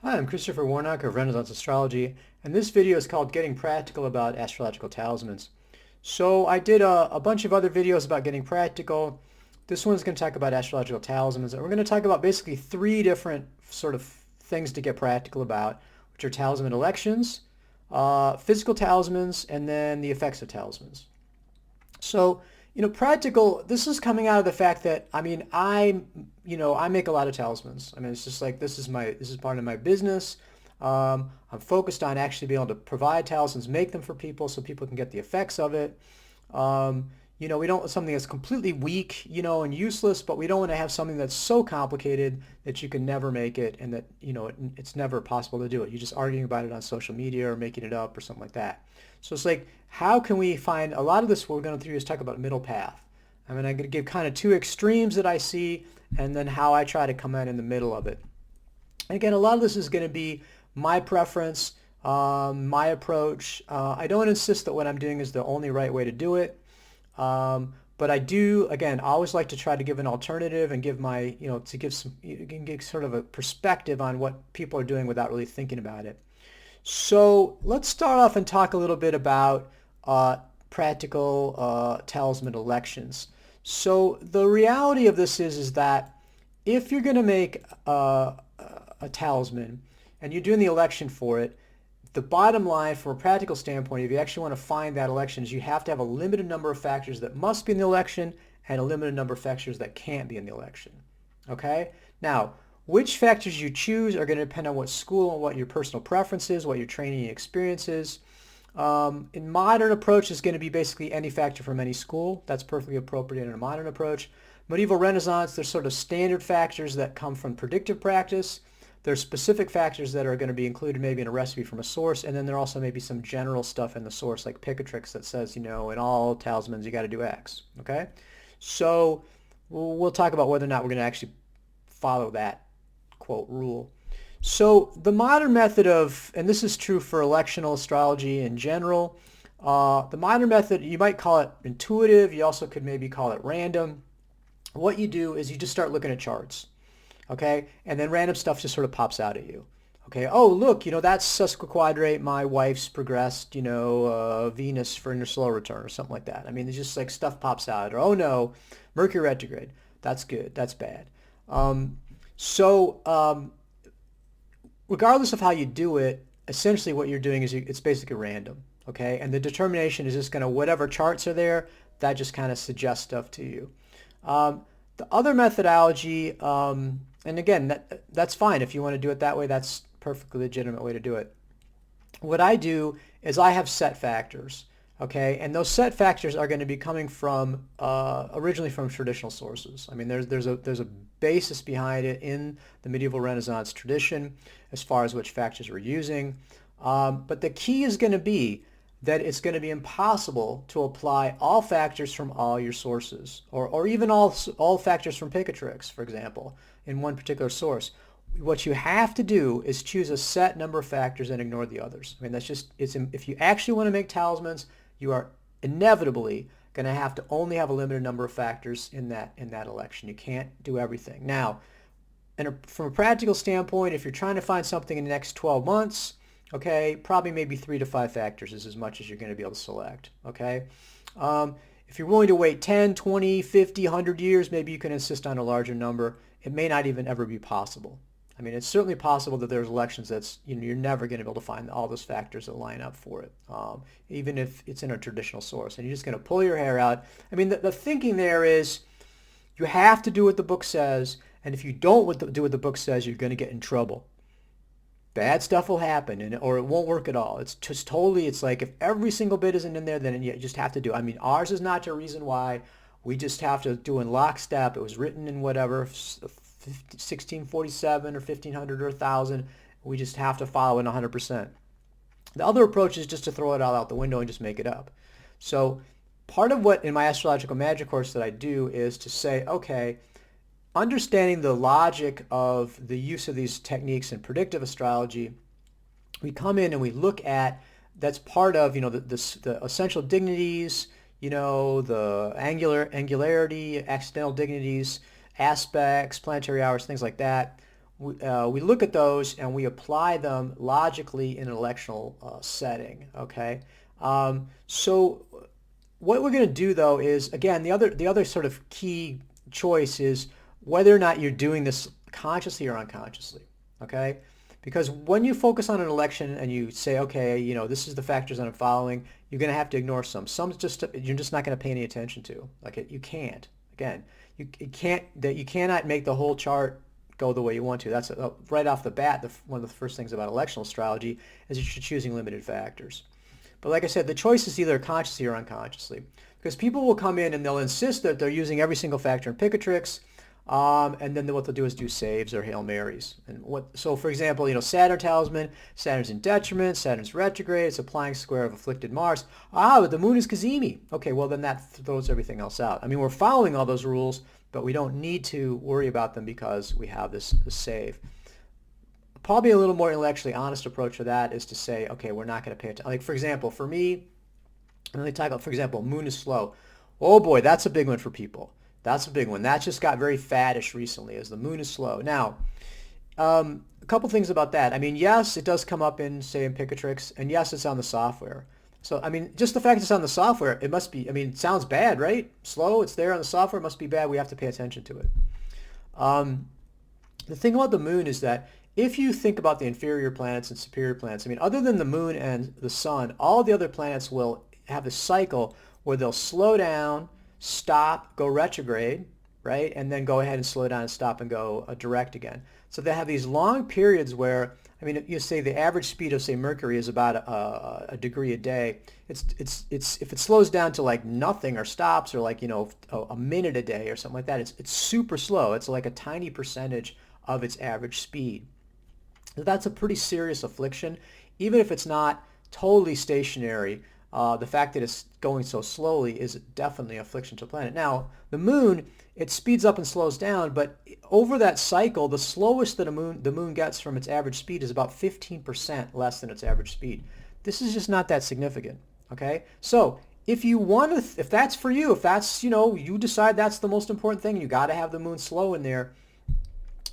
Hi, I'm Christopher Warnock of Renaissance Astrology, and this video is called Getting Practical about Astrological Talismans. So I did a bunch of other videos about getting practical. This one's going to talk about astrological talismans, and we're going to talk about basically three different sort of things to get practical about, which are talisman elections, physical talismans, and then the effects of talismans. So, practical, this is coming out of the fact that, I make a lot of talismans. I mean, it's just like, this is part of my business. I'm focused on actually being able to provide talismans, make them for people so people can get the effects of it. We don't want something that's completely weak, and useless, but we don't want to have something that's so complicated that you can never make it and that, it's never possible to do it. You're just arguing about it on social media or making it up or something like that. So it's like, how can we find, a lot of this what we're going to do is talk about middle path. I'm going to give kind of two extremes that I see and then how I try to come in the middle of it. And again, a lot of this is going to be my preference, my approach. I don't insist that what I'm doing is the only right way to do it. But I do, again, I always like to try to give an alternative and give my, to give some, you can give sort of a perspective on what people are doing without really thinking about it. So let's start off and talk a little bit about practical talisman elections. So the reality of this is that if you're going to make a talisman and you're doing the election for it, the bottom line from a practical standpoint, if you actually want to find that election, is you have to have a limited number of factors that must be in the election and a limited number of factors that can't be in the election. Okay? Now, which factors you choose are going to depend on what school and what your personal preference is, what your training and experience is. In modern approach is going to be basically any factor from any school. That's perfectly appropriate in a modern approach. Medieval Renaissance, there's sort of standard factors that come from predictive practice. There's specific factors that are going to be included maybe in a recipe from a source, and then there also may be some general stuff in the source, like pick a tricks that says, in all talismans you got to do X. Okay? So we'll talk about whether or not we're going to actually follow that quote rule. So the modern method of, and this is true for electional astrology in general, the modern method, you might call it intuitive, you also could maybe call it random. What you do is you just start looking at charts, okay? And then random stuff just sort of pops out at you. Okay, oh, look, that's sesquiquadrate, my wife's progressed, Venus for inner slow return or something like that. I mean, it's just like stuff pops out. Or, oh, no, Mercury retrograde. That's good. That's bad. Regardless of how you do it, essentially what you're doing is it's basically random, okay? And the determination is just going to, whatever charts are there, that just kind of suggests stuff to you. The other methodology, and again, that's fine. If you want to do it that way, that's a perfectly legitimate way to do it. What I do is I have set factors, okay? And those set factors are going to be coming from, originally from traditional sources. I mean, there's a basis behind it in the medieval Renaissance tradition as far as which factors we're using. But the key is going to be that it's going to be impossible to apply all factors from all your sources, or even all factors from Picatrix, for example, in one particular source. What you have to do is choose a set number of factors and ignore the others. I mean, if you actually want to make talismans, you are inevitably going to have to only have a limited number of factors in that election. You can't do everything. Now, from a practical standpoint, if you're trying to find something in the next 12 months, okay, probably maybe 3 to 5 factors is as much as you're going to be able to select, okay? If you're willing to wait 10, 20, 50, 100 years, maybe you can insist on a larger number. It may not even ever be possible. I mean, it's certainly possible that there's elections that's, you're never going to be able to find all those factors that line up for it, even if it's in a traditional source. And you're just going to pull your hair out. I mean, the thinking there is you have to do what the book says, and if you don't do what the book says, you're going to get in trouble. Bad stuff will happen, or it won't work at all. It's just totally, it's like if every single bit isn't in there, then you just have to do it. I mean, ours is not a reason why. We just have to do in lockstep. It was written in whatever, 1647 or 1500 or 1000. We just have to follow it 100%. The other approach is just to throw it all out the window and just make it up. So part of what in my astrological magic course that I do is to say, okay, understanding the logic of the use of these techniques in predictive astrology, we come in and we look at, that's part of, the essential dignities, the angularity, accidental dignities, aspects, planetary hours, things like that. we look at those and we apply them logically in an electional setting. Okay, so what we're going to do though is, again, the other sort of key choice is whether or not you're doing this consciously or unconsciously. Okay, because when you focus on an election and you say, okay, this is the factors that I'm following, you're going to have to ignore some. Some just you're just not going to pay any attention to. Like you can't. Again, you cannot make the whole chart go the way you want to. That's right off the bat. One of the first things about electional astrology is you're choosing limited factors. But like I said, the choice is either consciously or unconsciously, because people will come in and they'll insist that they're using every single factor in Picatrix, and then what they'll do is do saves or Hail Marys. So for example, Saturn talisman, Saturn's in detriment, Saturn's retrograde, it's applying square of afflicted Mars. But the moon is Kazemi. Okay, well then that throws everything else out. I mean, we're following all those rules, but we don't need to worry about them because we have this save. Probably a little more intellectually honest approach to that is to say, okay, we're not going to pay attention. Like, for example, for me, when they talk about, for example, moon is slow. Oh boy, that's a big one for people. That's a big one. That just got very faddish recently, as the moon is slow. Now, a couple things about that. I mean, yes, it does come up in, say, in Picatrix, and yes, it's on the software. So, I mean, just the fact it's on the software, it must be, I mean, it sounds bad, right? Slow, it's there on the software, it must be bad. We have to pay attention to it. The thing about the moon is that if you think about the inferior planets and superior planets, I mean, other than the moon and the sun, all the other planets will have a cycle where they'll slow down, stop, go retrograde, right? And then go ahead and slow down and stop and go direct again. So they have these long periods where, I mean, you say the average speed of, say, Mercury is about a degree a day. It's if it slows down to like nothing or stops or like, a minute a day or something like that, it's super slow. It's like a tiny percentage of its average speed. That's a pretty serious affliction, even if it's not totally stationary. The fact that it's going so slowly is definitely an affliction to the planet. Now, the moon, it speeds up and slows down, but over that cycle, the slowest that the moon gets from its average speed is about 15% less than its average speed. This is just not that significant, okay? So if you want to, if that's for you, if that's, you decide that's the most important thing, you got to have the moon slow in there,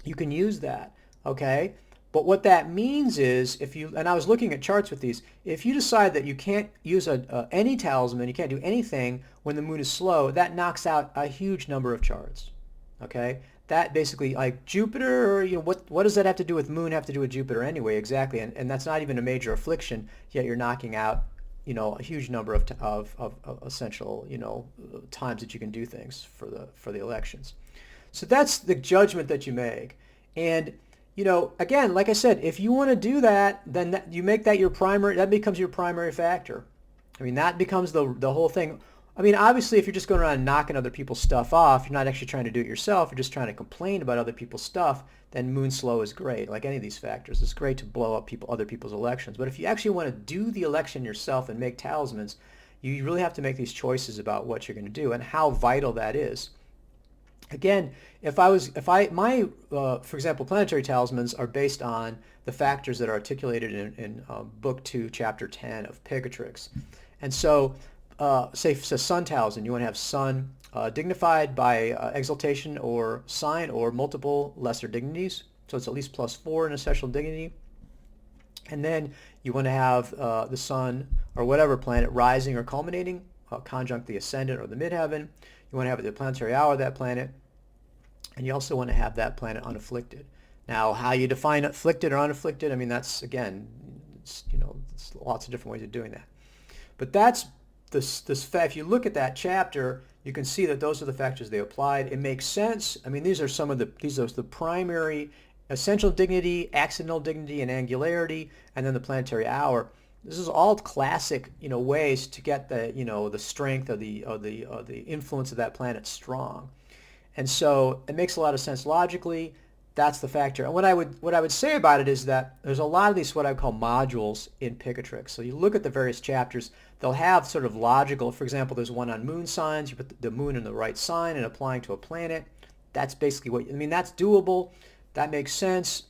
you can use that, okay? But what that means is, and I was looking at charts with these, if you decide that you can't use any talisman, you can't do anything when the moon is slow, that knocks out a huge number of charts, okay? That basically, like Jupiter, or, what does that have to do with moon, have to do with Jupiter anyway, exactly, and that's not even a major affliction, yet you're knocking out, a huge number of essential, times that you can do things for the elections. So that's the judgment that you make. And again, like I said, if you want to do that, then you make that your primary, that becomes your primary factor. I mean, that becomes the whole thing. I mean, obviously, if you're just going around knocking other people's stuff off, you're not actually trying to do it yourself, you're just trying to complain about other people's stuff, then moon slow is great. Like any of these factors, it's great to blow up other people's elections. But if you actually want to do the election yourself and make talismans, you really have to make these choices about what you're going to do and how vital that is. Again, for example, planetary talismans are based on the factors that are articulated in Book 2, Chapter 10 of Picatrix. And so, say sun talisman, you want to have sun dignified by exaltation or sign or multiple lesser dignities. So it's at least +4 in essential dignity. And then you want to have the sun or whatever planet rising or culminating, conjunct the ascendant or the midheaven. You want to have the planetary hour of that planet. And you also want to have that planet unafflicted. Now, how you define afflicted or unafflicted, I mean, that's, again, it's lots of different ways of doing that. But that's this if you look at that chapter, you can see that those are the factors they applied. It makes sense. I mean, these are the primary essential dignity, accidental dignity, and angularity, and then the planetary hour. This is all classic, ways to get the strength of the influence of that planet strong. And so it makes a lot of sense logically. That's the factor. And what I would say about it is that there's a lot of these what I would call modules in Picatrix. So you look at the various chapters, they'll have sort of logical, for example, there's one on moon signs. You put the moon in the right sign and applying to a planet. That's basically that's doable. That makes sense.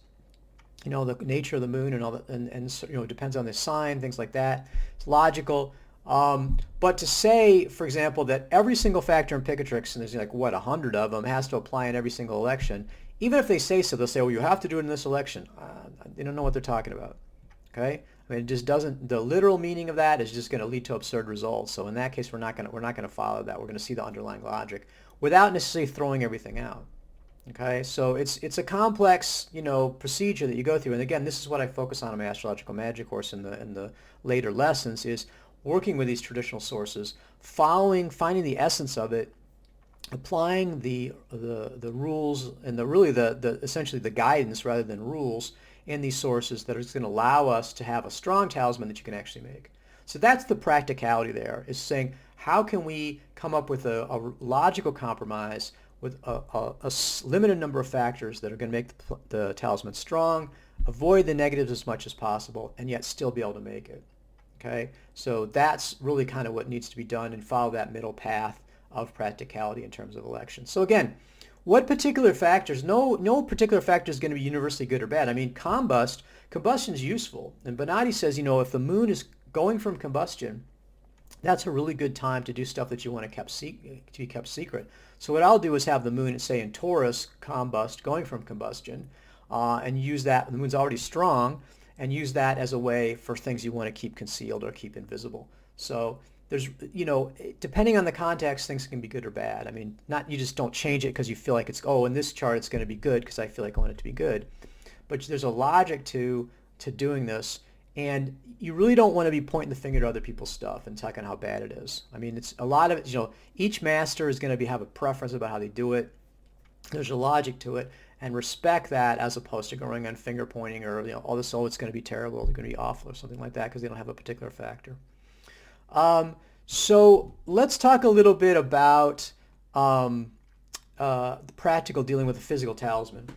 The nature of the moon and all that, and it depends on the sign, things like that. It's logical. But to say, for example, that every single factor in Picatrix, and there's 100 of them, has to apply in every single election, even if they say so, they'll say, well, you have to do it in this election. They don't know what they're talking about. Okay? I mean, it just doesn't, the literal meaning of that is just going to lead to absurd results. So in that case, we're not going to follow that. We're going to see the underlying logic without necessarily throwing everything out. Okay? So it's a complex, procedure that you go through. And again, this is what I focus on in my astrological magic course in the later lessons, is working with these traditional sources, finding the essence of it, applying the rules and the essentially the guidance rather than rules in these sources that is going to allow us to have a strong talisman that you can actually make. So that's the practicality there, is saying how can we come up with a logical compromise with a limited number of factors that are going to make the talisman strong, avoid the negatives as much as possible, and yet still be able to make it. Okay, so that's really kind of what needs to be done, and follow that middle path of practicality in terms of elections. So again, what particular factors? No particular factor is going to be universally good or bad. I mean, combustion is useful, and Bonatti says, if the moon is going from combustion, that's a really good time to do stuff that you want to be kept secret. So what I'll do is have the moon, say in Taurus, going from combustion, and use that. The moon's already strong, and use that as a way for things you want to keep concealed or keep invisible. So there's, depending on the context, things can be good or bad. I mean, you just don't change it because you feel like in this chart it's going to be good because I feel like I want it to be good. But there's a logic to doing this, and you really don't want to be pointing the finger to other people's stuff and talking how bad it is. I mean, it's a lot of it, each master is going to have a preference about how they do it. There's a logic to it, and respect that as opposed to going on finger pointing or all this, it's going to be terrible, it's going to be awful or something like that because they don't have a particular factor. So let's talk a little bit about the practical dealing with the physical talisman.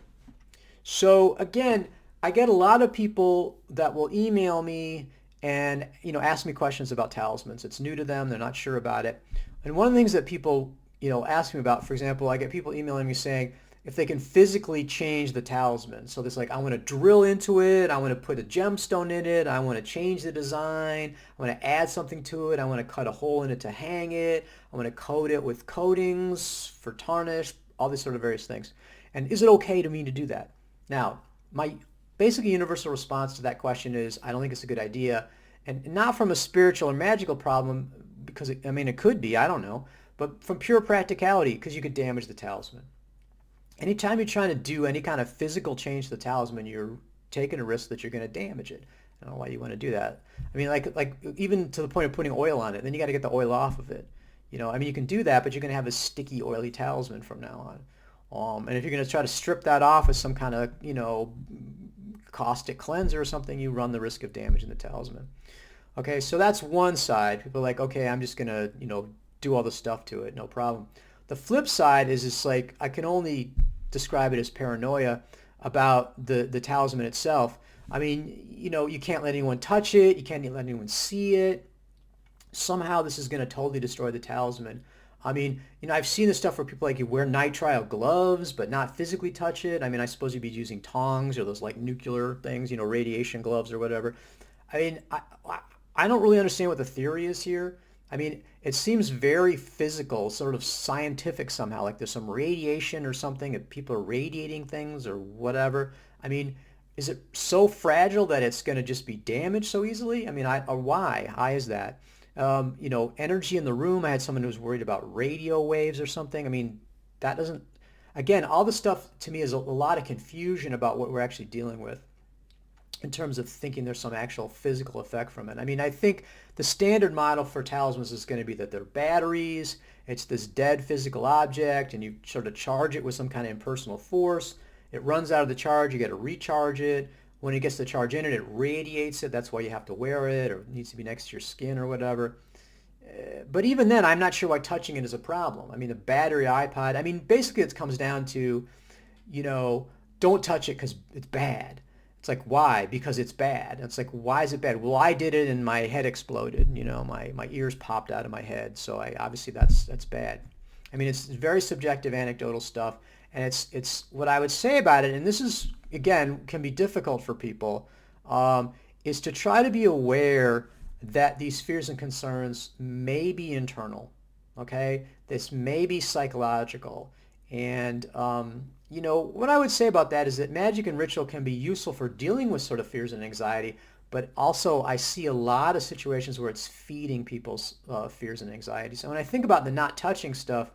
So again, I get a lot of people that will email me and ask me questions about talismans. It's new to them, they're not sure about it. And one of the things that people ask me about, for example, I get people emailing me saying if they can physically change the talisman. So there's I want to drill into it, I want to put a gemstone in it, I want to change the design, I want to add something to it, I want to cut a hole in it to hang it, I want to coat it with coatings for tarnish, all these sort of various things. And is it okay to me to do that? Now, my basically universal response to that question is I don't think it's a good idea, and not from a spiritual or magical problem, because it could be, I don't know, but from pure practicality, because you could damage the talisman. Anytime you're trying to do any kind of physical change to the talisman, you're taking a risk that you're going to damage it. I don't know why you want to do that. I mean, like even to the point of putting oil on it, then you got to get the oil off of it. You can do that, but you're going to have a sticky, oily talisman from now on. And if you're going to try to strip that off with some kind of, caustic cleanser or something, you run the risk of damaging the talisman. Okay, so that's one side. People are like, okay, I'm just going to, do all the stuff to it, no problem. The flip side is it's I can only describe it as paranoia about the talisman itself. I mean, you can't let anyone touch it. You can't let anyone see it. Somehow this is going to totally destroy the talisman. I mean, I've seen this stuff where people you wear nitrile gloves but not physically touch it. I mean, I suppose you'd be using tongs or those nuclear things, radiation gloves or whatever. I mean, I don't really understand what the theory is here. I mean, it seems very physical, sort of scientific somehow, like there's some radiation or something, if people are radiating things or whatever. I mean, is it so fragile that it's going to just be damaged so easily? I mean, why? Why is that? Energy in the room. I had someone who was worried about radio waves or something. I mean, that doesn't, again, all this stuff to me is a lot of confusion about what we're actually dealing with in terms of thinking there's some actual physical effect from it. I mean, I think the standard model for talismans is going to be that they're batteries, it's this dead physical object, and you sort of charge it with some kind of impersonal force. It runs out of the charge, you got to recharge it. When it gets the charge in it, it radiates it. That's why you have to wear it, or it needs to be next to your skin or whatever. But even then, I'm not sure why touching it is a problem. I mean, the battery iPod, I mean, basically it comes down to, don't touch it because it's bad. It's why? Because it's bad. It's why is it bad? Well, I did it and my head exploded. My ears popped out of my head. So obviously that's bad. I mean, it's very subjective, anecdotal stuff. And it's what I would say about it, and this is, again, can be difficult for people, is to try to be aware that these fears and concerns may be internal, okay? This may be psychological. And, what I would say about that is that magic and ritual can be useful for dealing with sort of fears and anxiety, but also I see a lot of situations where it's feeding people's fears and anxieties. So when I think about the not touching stuff,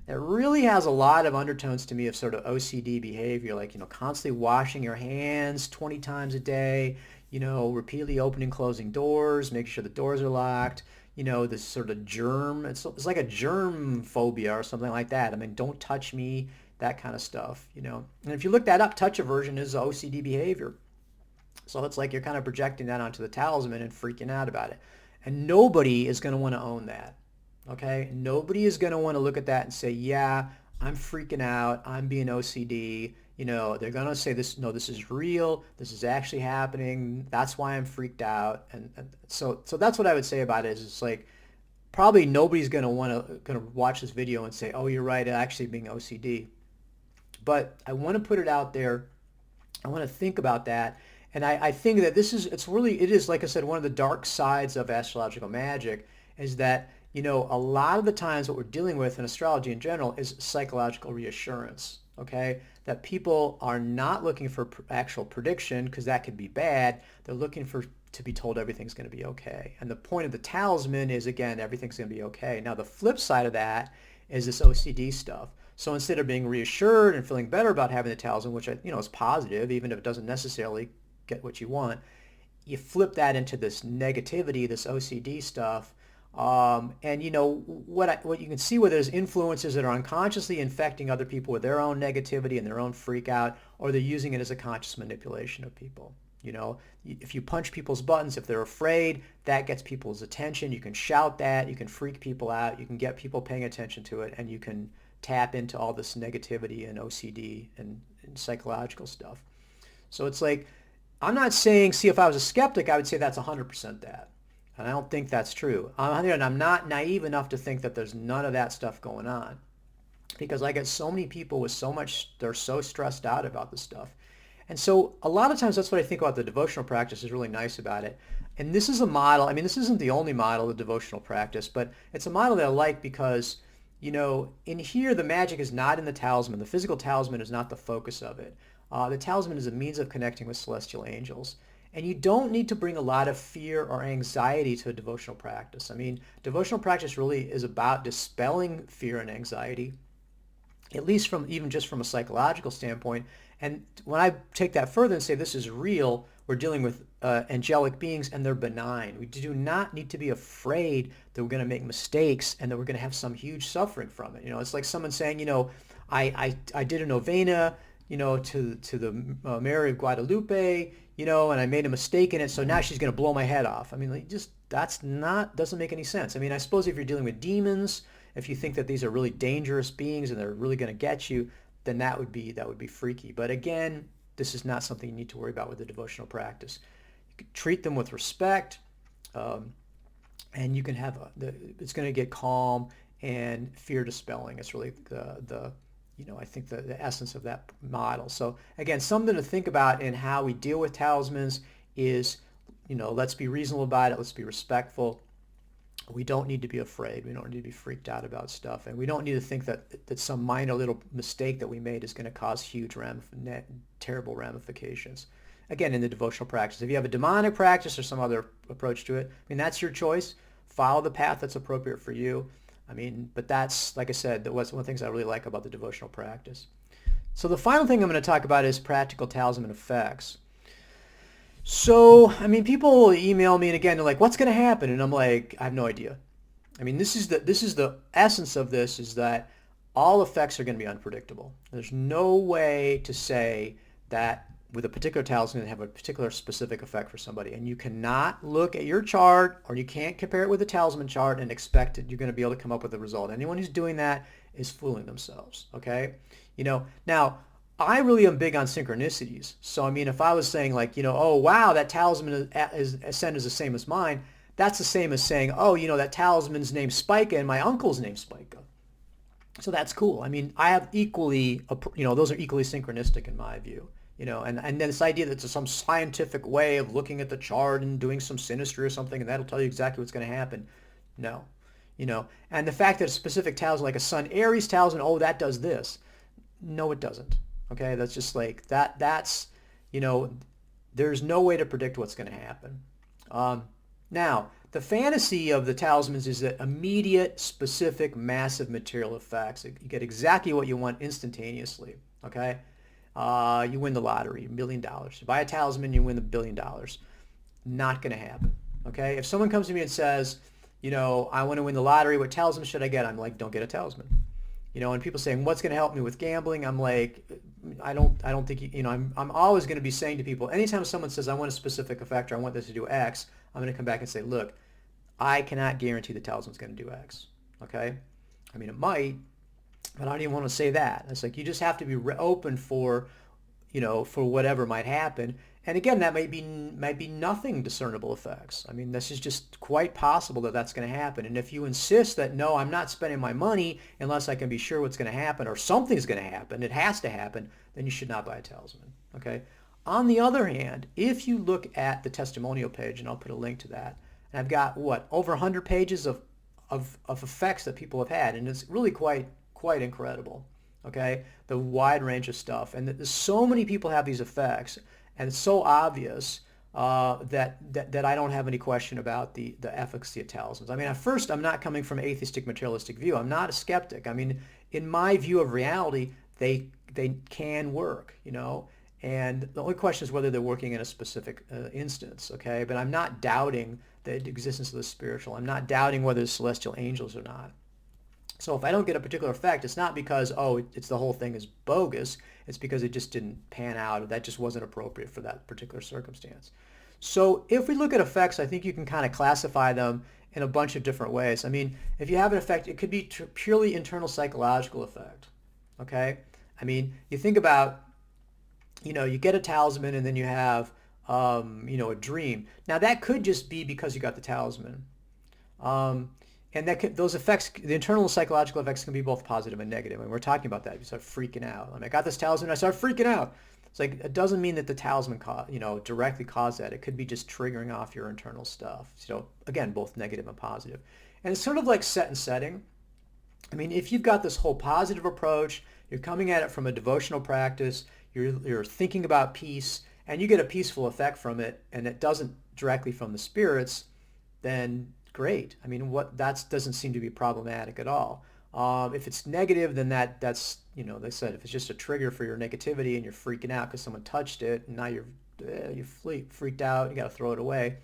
it really has a lot of undertones to me of sort of OCD behavior, like, constantly washing your hands 20 times a day, repeatedly opening, closing doors, making sure the doors are locked, this sort of germ. It's like a germ phobia or something like that. I mean, don't touch me, that kind of stuff. And if you look that up, touch aversion is OCD behavior. So it's like you're kind of projecting that onto the talisman and freaking out about it. And nobody is going to want to own that. Okay? Nobody is going to want to look at that and say, yeah, I'm freaking out. I'm being OCD. They're going to say this, no, this is real. This is actually happening. That's why I'm freaked out. And so that's what I would say about it is it's like probably nobody's going to watch this video and say, oh, you're right, actually being OCD. But I want to put it out there. I want to think about that. And I think that it is, like I said, one of the dark sides of astrological magic is that, a lot of the times what we're dealing with in astrology in general is psychological reassurance, okay? That people are not looking for actual prediction because that could be bad. They're looking to be told everything's going to be okay. And the point of the talisman is, again, everything's going to be okay. Now, the flip side of that is this OCD stuff. So instead of being reassured and feeling better about having the talisman, which is positive, even if it doesn't necessarily get what you want, you flip that into this negativity, this OCD stuff. And what you can see where there's influences that are unconsciously infecting other people with their own negativity and their own freak out, or they're using it as a conscious manipulation of people. If you punch people's buttons, if they're afraid, that gets people's attention. You can shout that, you can freak people out, you can get people paying attention to it, and you can tap into all this negativity and OCD and psychological stuff. So it's like, I'm not saying, see, if I was a skeptic, I would say that's 100% that. And I don't think that's true. And I'm not naive enough to think that there's none of that stuff going on. Because I get so many people with they're so stressed out about this stuff. And so a lot of times that's what I think about the devotional practice is really nice about it. And this is a model, this isn't the only model of devotional practice, but it's a model that I like because, in here the magic is not in the talisman. The physical talisman is not the focus of it. The talisman is a means of connecting with celestial angels. And you don't need to bring a lot of fear or anxiety to a devotional practice. Devotional practice really is about dispelling fear and anxiety, at least even just from a psychological standpoint. And when I take that further and say this is real, we're dealing with angelic beings and they're benign. We do not need to be afraid that we're going to make mistakes and that we're going to have some huge suffering from it. It's like someone saying, I did a novena, to the Mary of Guadalupe, and I made a mistake in it, so now she's going to blow my head off. Doesn't make any sense. I suppose if you're dealing with demons, if you think that these are really dangerous beings and they're really going to get you, then that would be freaky. But again, this is not something you need to worry about with the devotional practice. You can treat them with respect, and you can have it's going to get calm and fear dispelling. It's really I think the essence of that model. So again, something to think about in how we deal with talismans is, let's be reasonable about it. Let's be respectful. We don't need to be afraid. We don't need to be freaked out about stuff. And we don't need to think that some minor little mistake that we made is going to cause huge terrible ramifications. Again, in the devotional practice. If you have a demonic practice or some other approach to it, that's your choice. Follow the path that's appropriate for you. But that's, like I said, that was one of the things I really like about the devotional practice. So the final thing I'm going to talk about is practical talisman effects. So, people email me and again, they're like, what's going to happen? And I'm like, I have no idea. This is the essence of this is that all effects are going to be unpredictable. There's no way to say that with a particular talisman have a particular specific effect for somebody. And you cannot look at your chart or you can't compare it with a talisman chart and expect that you're going to be able to come up with a result. Anyone who's doing that is fooling themselves, okay? Now, I really am big on synchronicities. So, if I was saying like, oh, wow, that talisman ascend is the same as mine, that's the same as saying, oh, that talisman's name's Spica and my uncle's name's Spica. So that's cool. I have equally, those are equally synchronistic in my view. And then this idea that there's some scientific way of looking at the chart and doing some synastry or something, and that'll tell you exactly what's going to happen. No. And the fact that a specific talisman, like a Sun Aries talisman, oh, that does this. No, it doesn't. Okay, that's just like that. You know, there's no way to predict what's going to happen. Now, the fantasy of the talismans is that immediate, specific, massive material effects. You get exactly what you want instantaneously. Okay, you win the lottery, $1 million. You buy a talisman, you win the $1 billion. Not going to happen. Okay, if someone comes to me and says, I want to win the lottery, what talisman should I get? I'm like, don't get a talisman. And people saying, what's going to help me with gambling? I'm like, I don't think, I'm always going to be saying to people, anytime someone says, I want a specific effect or I want this to do X, I'm going to come back and say, look, I cannot guarantee the talisman's going to do X. Okay? I mean, it might, but I don't even want to say that. It's like, you just have to be open for, for whatever might happen. And again, that might be nothing discernible effects. I mean, this is just quite possible that that's going to happen. And if you insist that, no, I'm not spending my money unless I can be sure what's going to happen or something's going to happen, it has to happen, then you should not buy a talisman. Okay? On the other hand, if you look at the testimonial page, and I'll put a link to that, and I've got, over 100 pages of effects that people have had, and it's really quite incredible. Okay? The wide range of stuff. And so many people have these effects. And it's so obvious that I don't have any question about the efficacy of talismans. I mean, at first, I'm not coming from an atheistic materialistic view. I'm not a skeptic. I mean, in my view of reality, they can work, and the only question is whether they're working in a specific instance, okay? But I'm not doubting the existence of the spiritual. I'm not doubting whether it's celestial angels or not. So if I don't get a particular effect, it's not because, it's the whole thing is bogus. It's because it just didn't pan out, or that just wasn't appropriate for that particular circumstance. So if we look at effects, I think you can kind of classify them in a bunch of different ways. I mean, if you have an effect, it could be purely internal psychological effect, okay? I mean, you think about, you get a talisman and then you have, a dream. Now that could just be because you got the talisman. And those effects, the internal psychological effects, can be both positive and negative. And we're talking about that. You start freaking out. I mean, I got this talisman, I start freaking out. It's like, it doesn't mean that the talisman, directly caused that. It could be just triggering off your internal stuff. So again, both negative and positive. And it's sort of like set and setting. I mean, if you've got this whole positive approach, you're coming at it from a devotional practice, you're thinking about peace, and you get a peaceful effect from it, and it doesn't directly from the spirits, then great. I mean, that doesn't seem to be problematic at all. If it's negative, then that's, they said, if it's just a trigger for your negativity and you're freaking out because someone touched it and now you're freaked out, you got to throw it away.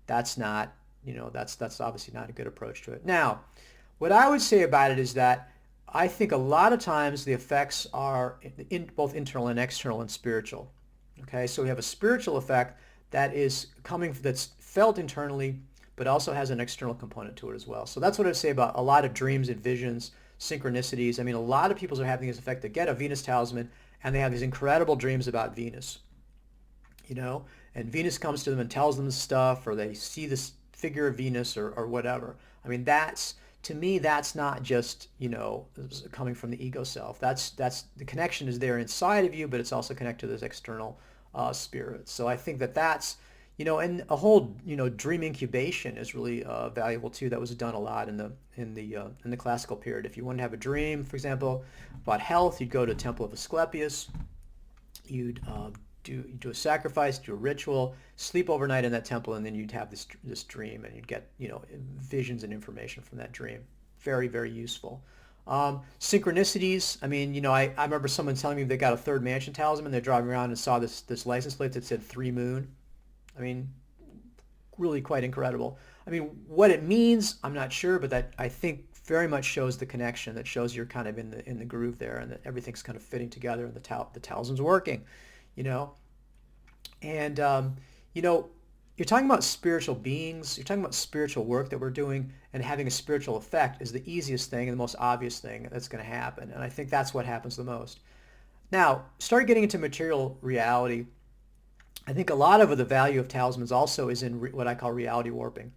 That's not, that's obviously not a good approach to it. Now, what I would say about it is that I think a lot of times the effects are both internal and external and spiritual. Okay, so we have a spiritual effect that's felt internally, but also has an external component to it as well. So that's what I'd say about a lot of dreams and visions, synchronicities. I mean, a lot of people are having this effect. They get a Venus talisman, and they have these incredible dreams about Venus, and Venus comes to them and tells them this stuff, or they see this figure of Venus or whatever. I mean, to me, that's not just, coming from the ego self. That's the connection is there inside of you, but it's also connected to this external spirit. So I think that's, and a whole, dream incubation is really valuable too. That was done a lot in the classical period. If you wanted to have a dream, for example, about health, you'd go to the Temple of Asclepius. You'd do a sacrifice, do a ritual, sleep overnight in that temple, and then you'd have this dream, and you'd get visions and information from that dream. Very, very useful. Synchronicities. I mean, I remember someone telling me they got a third mansion talisman. They're driving around and saw this license plate that said 3 Moon. I mean, really quite incredible. I mean, what it means, I'm not sure, but that I think very much shows the connection. That shows you're kind of in the groove there, and that everything's kind of fitting together, and the talisman's working, And you're talking about spiritual beings. You're talking about spiritual work that we're doing, and having a spiritual effect is the easiest thing and the most obvious thing that's going to happen. And I think that's what happens the most. Now, start getting into material reality. I think a lot of the value of talismans also is in what I call reality warping,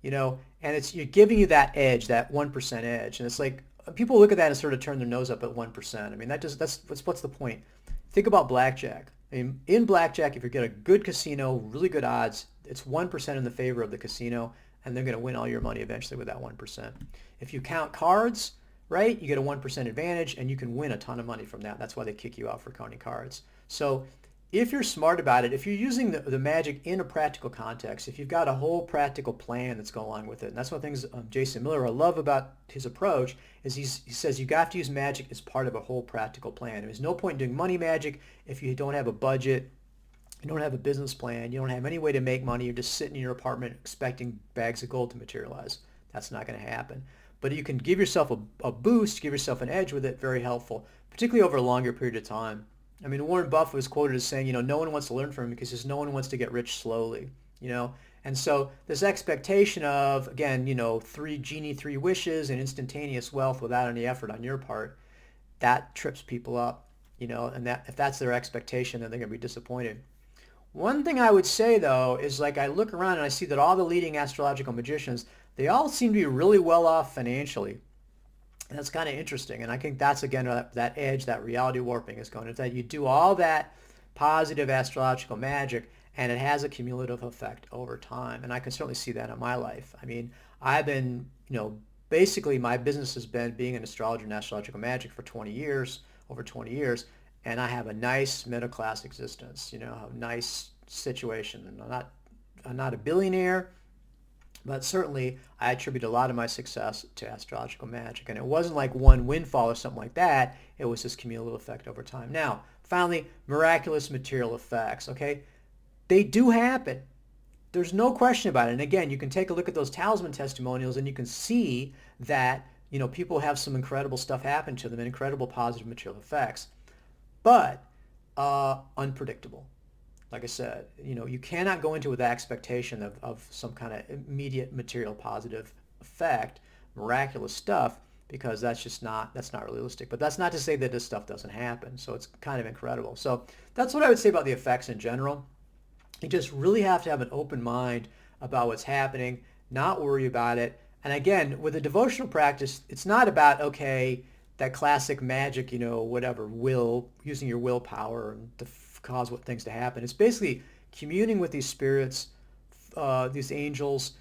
and you're giving you that edge, that 1% edge. And it's like, people look at that and sort of turn their nose up at 1%. I mean, what's the point? Think about blackjack. I mean, in blackjack, if you get a good casino, really good odds, it's 1% in the favor of the casino, and they're going to win all your money eventually with that 1%. If you count cards, right, you get a 1% advantage, and you can win a ton of money from that. That's why they kick you out for counting cards. So if you're smart about it, if you're using the magic in a practical context, if you've got a whole practical plan that's going along with it, and that's one of the things Jason Miller, I love about his approach, is he says you got to use magic as part of a whole practical plan. There's no point in doing money magic if you don't have a budget, you don't have a business plan, you don't have any way to make money, you're just sitting in your apartment expecting bags of gold to materialize. That's not going to happen. But you can give yourself a boost, give yourself an edge with it, very helpful, particularly over a longer period of time. I mean, Warren Buffett was quoted as saying, no one wants to learn from him because no one wants to get rich slowly, And so this expectation of, again, three wishes and instantaneous wealth without any effort on your part, that trips people up, and that if that's their expectation, then they're going to be disappointed. One thing I would say, though, is like I look around and I see that all the leading astrological magicians, they all seem to be really well off financially. And that's kind of interesting. And I think that's, again, that edge, that reality warping is going. It's that you do all that positive astrological magic, and it has a cumulative effect over time. And I can certainly see that in my life. I mean, I've been, basically my business has been being an astrologer and astrological magic for 20 years, over 20 years. And I have a nice middle class existence, a nice situation. And I'm not a billionaire, but certainly I attribute a lot of my success to astrological magic. And it wasn't like one windfall or something like that. It was this cumulative effect over time. Now, finally, miraculous material effects, okay? They do happen. There's no question about it. And again, you can take a look at those talisman testimonials and you can see that, people have some incredible stuff happen to them and incredible positive material effects. But unpredictable. Like I said, you cannot go into it with the expectation of some kind of immediate material positive effect, miraculous stuff, because that's not realistic. But that's not to say that this stuff doesn't happen. So it's kind of incredible. So that's what I would say about the effects in general. You just really have to have an open mind about what's happening, not worry about it. And again, with a devotional practice, it's not about, okay, that classic magic, whatever, using your willpower to cause things to happen. It's basically communing with these spirits, these angels,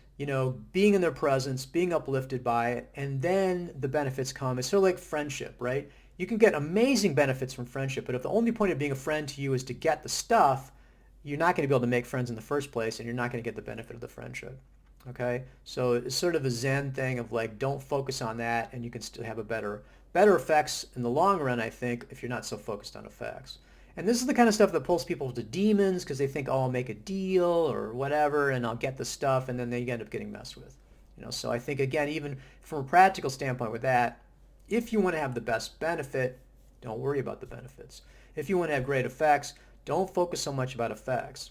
being in their presence, being uplifted by it, and then the benefits come. It's sort of like friendship, right? You can get amazing benefits from friendship, but if the only point of being a friend to you is to get the stuff, you're not going to be able to make friends in the first place, and you're not going to get the benefit of the friendship. Okay? So it's sort of a Zen thing of like, don't focus on that, and you can still have a better effects in the long run, I think, if you're not so focused on effects. And this is the kind of stuff that pulls people to demons because they think, oh, I'll make a deal or whatever, and I'll get the stuff, and then they end up getting messed with. So I think, again, even from a practical standpoint with that, if you want to have the best benefit, don't worry about the benefits. If you want to have great effects, don't focus so much about effects.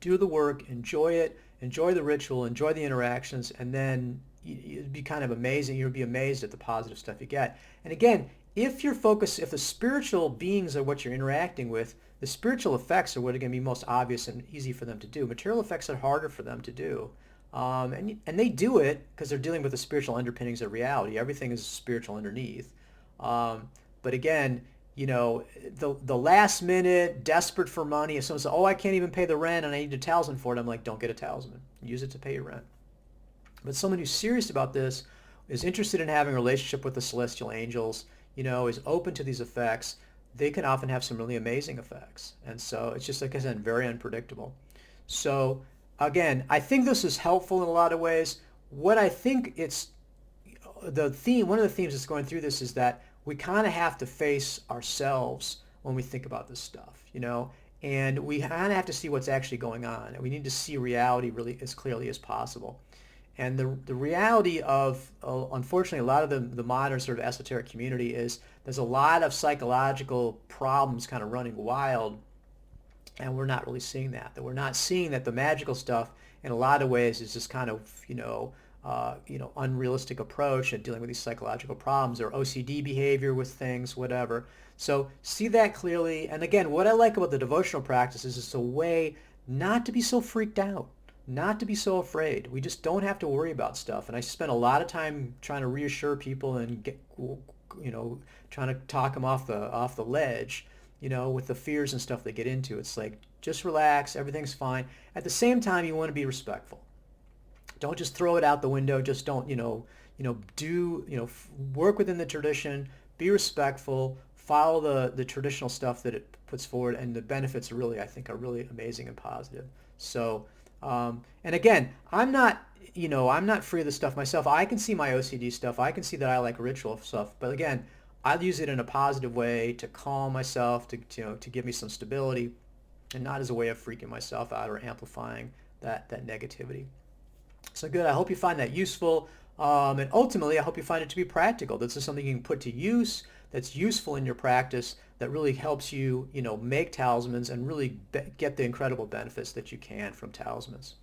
Do the work, enjoy it, enjoy the ritual, enjoy the interactions, and then it'd be kind of amazing. You'll be amazed at the positive stuff you get. And again, if the spiritual beings are what you're interacting with, the spiritual effects are what are going to be most obvious and easy for them to do. Material effects are harder for them to do. And they do it because they're dealing with the spiritual underpinnings of reality. Everything is spiritual underneath. But again, the last minute, desperate for money, if someone says, oh, I can't even pay the rent and I need a talisman for it, I'm like, don't get a talisman. Use it to pay your rent. But someone who's serious about this, is interested in having a relationship with the celestial angels, is open to these effects, they can often have some really amazing effects. And so it's just, like I said, very unpredictable. So again, I think this is helpful in a lot of ways. What I think one of the themes that's going through this is that we kind of have to face ourselves when we think about this stuff, and we kind of have to see what's actually going on. And we need to see reality really as clearly as possible. And the reality of, unfortunately, a lot of the modern sort of esoteric community is there's a lot of psychological problems kind of running wild, and we're not really seeing that. That we're not seeing that the magical stuff, in a lot of ways, is just kind of, unrealistic approach at dealing with these psychological problems or OCD behavior with things, whatever. So see that clearly. And again, what I like about the devotional practice is it's a way not to be so freaked out. Not to be so afraid. We just don't have to worry about stuff. And I spend a lot of time trying to reassure people and trying to talk them off the ledge, with the fears and stuff they get into. It's like, just relax, everything's fine. At the same time, you want to be respectful. Don't just throw it out the window. Just don't, work within the tradition, be respectful, follow the traditional stuff that it puts forward, and the benefits really, I think, are really amazing and positive. So, and again, I'm not free of this stuff myself. I can see my OCD stuff. I can see that I like ritual stuff. But again, I use it in a positive way to calm myself, to give me some stability, and not as a way of freaking myself out or amplifying that negativity. So good. I hope you find that useful. And ultimately, I hope you find it to be practical. This is something you can put to use that's useful in your practice that really helps you, make talismans and really get the incredible benefits that you can from talismans.